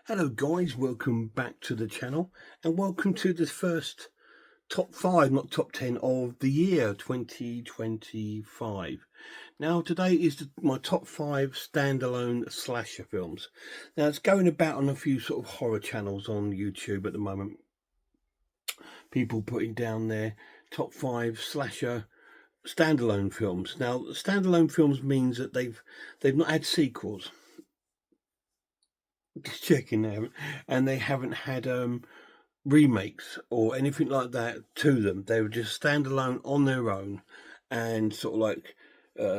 Hello guys, welcome back to the channel and welcome to the first top 5, not top 10 of the year 2025. Now today is my top 5 standalone slasher films. Now it's going about on a few sort of horror channels on YouTube at the moment. People putting down their top 5 slasher standalone films. Now standalone films means that they've not had sequels. Just checking there, and they haven't had remakes or anything like that to them. They were just standalone on their own, and sort of like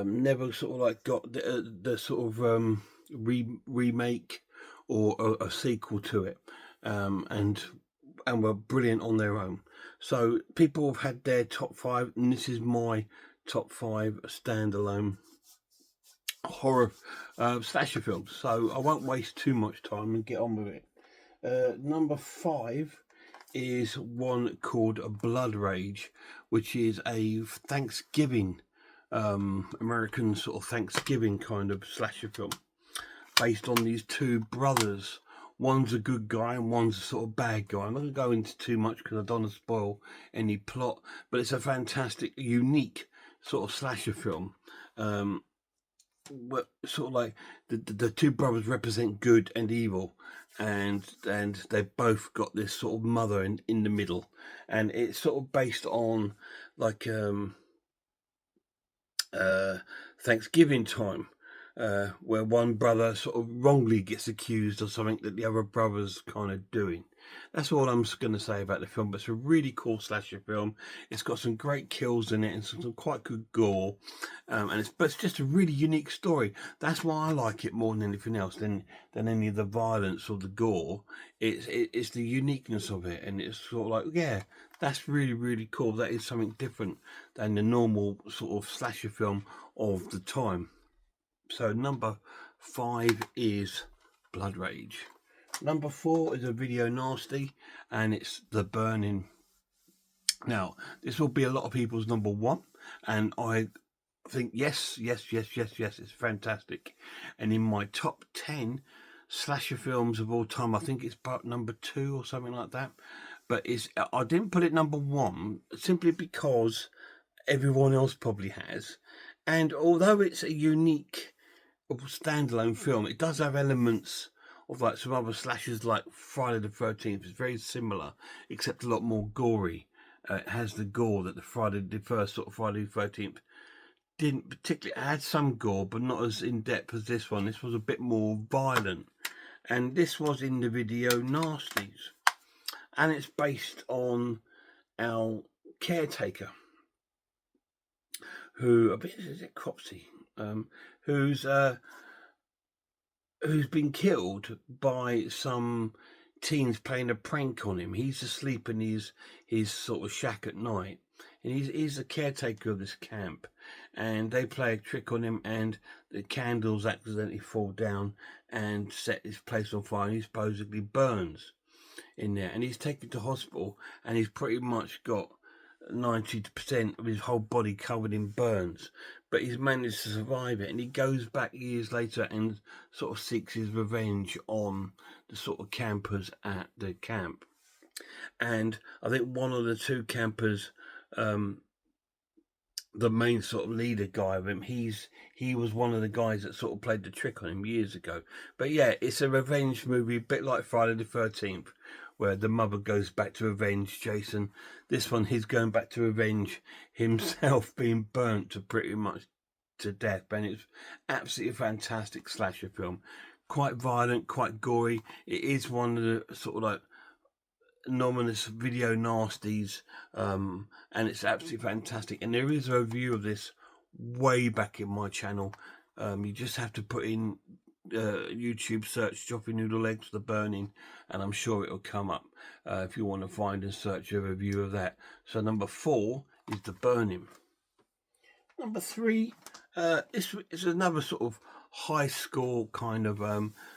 never sort of like got the sort of remake or a sequel to it, and were brilliant on their own. So people have had their top 5, and this is my top 5 standalone horror slasher films, so I won't waste too much time and get on with it. Number 5 is one called Blood Rage, which is a Thanksgiving American sort of Thanksgiving kind of slasher film based on these two brothers. One's a good guy and one's a sort of bad guy. I'm not going to go into too much because I don't want to spoil any plot, but it's a fantastic, unique sort of slasher film. Sort of like the two brothers represent good and evil, and they've both got this sort of mother in the middle, and it's sort of based on like Thanksgiving time, where one brother sort of wrongly gets accused of something that the other brother's kind of doing. That's all I'm going to say about the film, but it's a really cool slasher film. It's got some great kills in it and some quite good gore, and it's just a really unique story. That's why I like it more than anything else, than any of the violence or the gore. It's the uniqueness of it, and it's sort of like, yeah, that's really cool. That is something different than the normal sort of slasher film of the time. So number 5 is Blood Rage. Number 4 is a video nasty, and it's The Burning. Now, this will be a lot of people's number 1, and I think yes, it's fantastic. And in my top 10 slasher films of all time, I think it's about number 2 or something like that. But I didn't put it number 1 simply because everyone else probably has. And although it's a unique standalone film, it does have elements of like some other slashers like Friday the 13th. It's very similar, except a lot more gory. It has the gore that the first sort of Friday the 13th didn't particularly. It had some gore, but not as in depth as this one. This was a bit more violent, and this was in the video nasties, and it's based on our caretaker, who is it Cropsey, who's been killed by some teens playing a prank on him. He's asleep in his sort of shack at night, and he's the caretaker of this camp, and they play a trick on him, and the candles accidentally fall down and set his place on fire, and he supposedly burns in there, and he's taken to hospital, and he's pretty much got 90% of his whole body covered in burns, but he's managed to survive it, and he goes back years later and sort of seeks his revenge on the sort of campers at the camp. And I think one of the two campers, the main sort of leader guy of him, he was one of the guys that sort of played the trick on him years ago. But yeah, it's a revenge movie, a bit like Friday the 13th, where the mother goes back to revenge Jason. This one, he's going back to revenge himself being burnt to pretty much to death. And it's absolutely fantastic slasher film. Quite violent, quite gory. It is one of the sort of like nominous video nasties, and it's absolutely fantastic. And there is a review of this way back in my channel. You just have to put in YouTube search Joffrey Noodle Legs The Burning, and I'm sure it'll come up if you want to find and search a review of that. So number 4 is The Burning. Number 3, this is another sort of high score kind of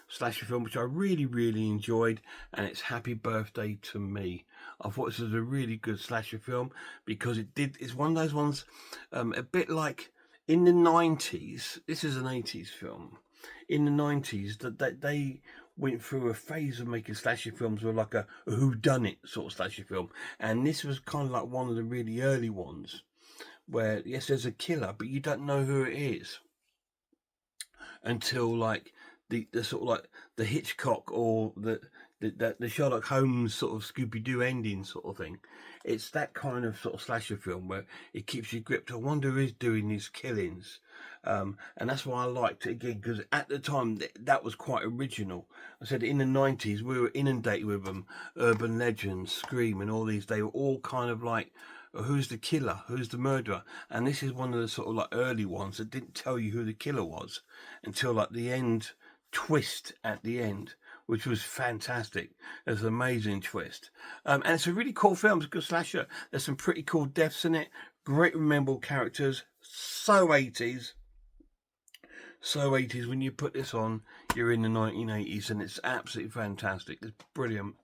slasher film which I really enjoyed, and it's Happy Birthday to Me. I thought this was a really good slasher film because it's one of those ones, a bit like in the 90s. This is an 80s film. In the 90s, that they went through a phase of making slasher films with like a whodunit sort of slasher film, and this was kind of like one of the really early ones where yes, there's a killer, but you don't know who it is until like the sort of like the Hitchcock or the Sherlock Holmes sort of Scooby-Doo ending sort of thing. It's that kind of sort of slasher film where it keeps you gripped. I wonder who's doing these killings. And that's why I liked it again, because at the time that was quite original. I said in the 90s we were inundated with them, urban legends, Scream, and all these. They were all kind of like, who's the killer, who's the murderer, and this is one of the sort of like early ones that didn't tell you who the killer was until like the end twist at the end, which was fantastic. It's an amazing twist, and it's a really cool film. It's a good slasher. There's some pretty cool deaths in it, great memorable characters, so 80s. So 80s, when you put this on, you're in the 1980s, and it's absolutely fantastic. It's brilliant.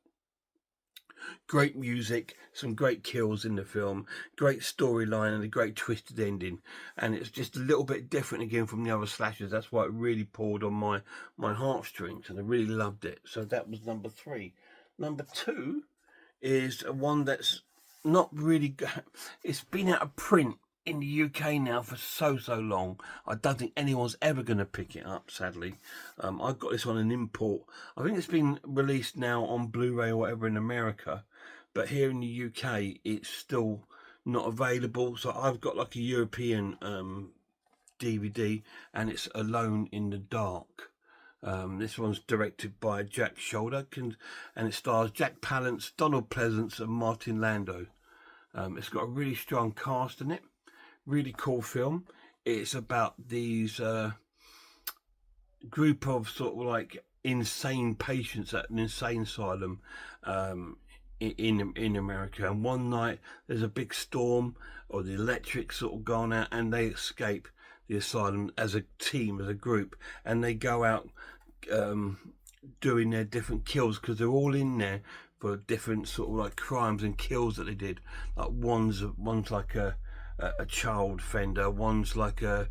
Great music, some great kills in the film, great storyline, and a great twisted ending. And it's just a little bit different again from the other slashers. That's why it really pulled on my heartstrings, and I really loved it. So that was number 3. Number 2 is one that's not really. It's been out of print in the UK now for so long. I don't think anyone's ever going to pick it up, sadly. I got this on an import. I think it's been released now on Blu-ray or whatever in America, but here in the UK it's still not available. So I've got like a European DVD, and it's Alone in the Dark. This one's directed by Jack Shoulder, and it stars Jack Palance, Donald Pleasance, and Martin Landau. It's got a really strong cast in it. Really cool film. It's about these group of sort of like insane patients at an insane asylum in America. And one night there's a big storm, or the electric sort of gone out, and they escape the asylum as a team, as a group, and they go out doing their different kills, because they're all in there for different sort of like crimes and kills that they did. Like one's like a child offender, one's like a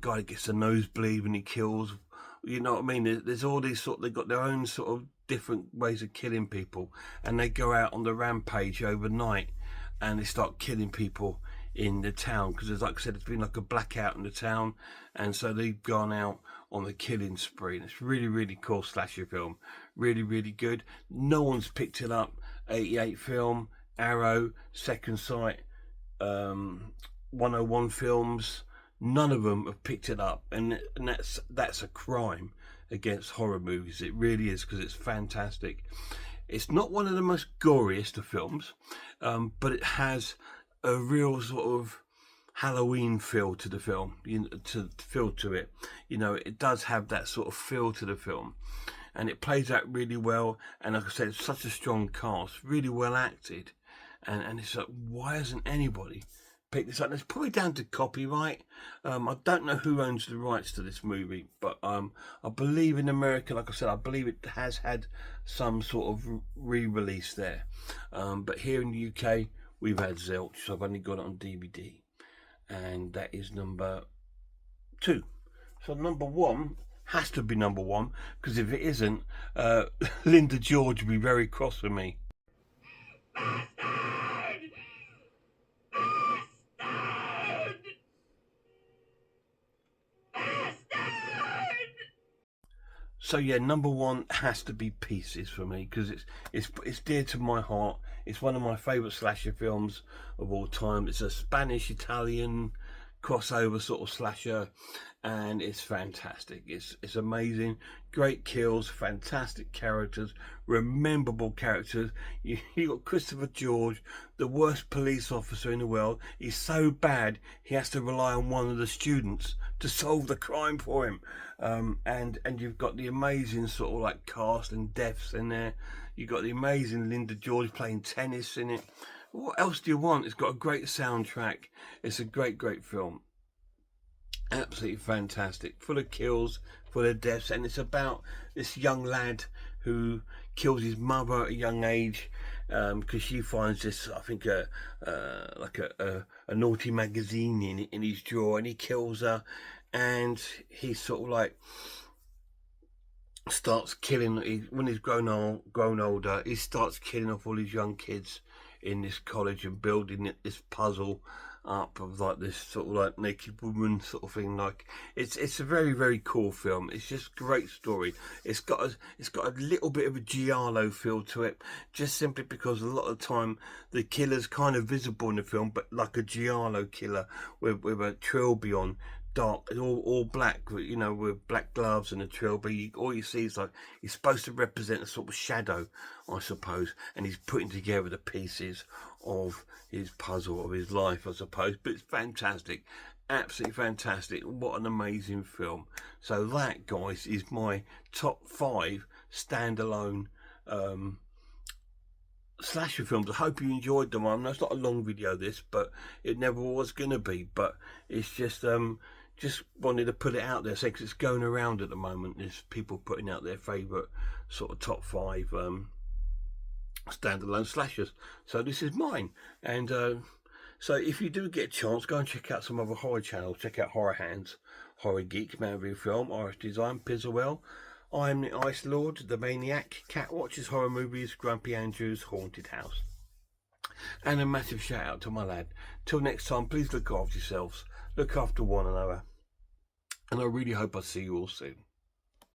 guy that gets a nosebleed when he kills. You know what I mean? There's all these they've got their own sort of different ways of killing people, and they go out on the rampage overnight, and they start killing people in the town, because there's, like I said, it's been like a blackout in the town, and so they've gone out on the killing spree. And it's really cool slasher film, really good. No one's picked it up. 88 film, Arrow, Second Sight, 101 films, none of them have picked it up, and that's a crime against horror movies. It really is, because it's fantastic. It's not one of the most goriest of films, but it has a real sort of Halloween feel to the film, to it. You know, it does have that sort of feel to the film, and it plays out really well. And like I said, it's such a strong cast, really well acted, and it's like, why hasn't anybody picked this up? It's probably down to copyright. I don't know who owns the rights to this movie, but I believe in America, like I said, I believe it has had some sort of re-release there. But here in the UK, we've had Zilch, so I've only got it on DVD. And that is number 2. So number 1 has to be number 1, because if it isn't, Linda George will be very cross with me. So yeah, number 1 has to be Pieces for me, because it's dear to my heart. It's one of my favourite slasher films of all time. It's a Spanish-Italian crossover sort of slasher, and it's fantastic. It's amazing. Great kills, fantastic characters, rememberable characters. You got Christopher George, the worst police officer in the world. He's so bad he has to rely on one of the students to solve the crime for him. And you've got the amazing sort of like cast and deaths in there. You've got the amazing Linda George playing tennis in it. What else do you want? It's got a great soundtrack. It's a great film. Absolutely fantastic, full of kills, full of deaths, and it's about this young lad who kills his mother at a young age, because she finds this, I think, like a naughty magazine in his drawer, and he kills her, and he's sort of like starts killing, when he's grown older, he starts killing off all his young kids in this college and building this puzzle up of like this sort of like naked woman sort of thing. Like it's a very, very cool film. It's just a great story. It's got a little bit of a giallo feel to it, just simply because a lot of the time the killer's kind of visible in the film, but like a giallo killer with a trilby on, dark, all black, you know, with black gloves and a trilby. All you see is like he's supposed to represent a sort of shadow, I suppose, and he's putting together the pieces of his puzzle of his life, I suppose. But it's fantastic, absolutely fantastic. What an amazing film. So that, guys, is my top 5 standalone slasher films. I hope you enjoyed them. I know it's not a long video, this, but it never was going to be. But it's just wanted to put it out there, because it's going around at the moment. There's people putting out their favourite sort of top 5 standalone slashers. So this is mine. And so if you do get a chance, go and check out some other horror channels. Check out Horror Hands, Horror Geek, Man Review Film, Irish Design, Pizzawell. I'm the Ice Lord, the Maniac, Cat Watches Horror Movies, Grumpy Andrew's Haunted House. And a massive shout out to my lad. Till next time, please look after yourselves, look after one another, and I really hope I see you all soon.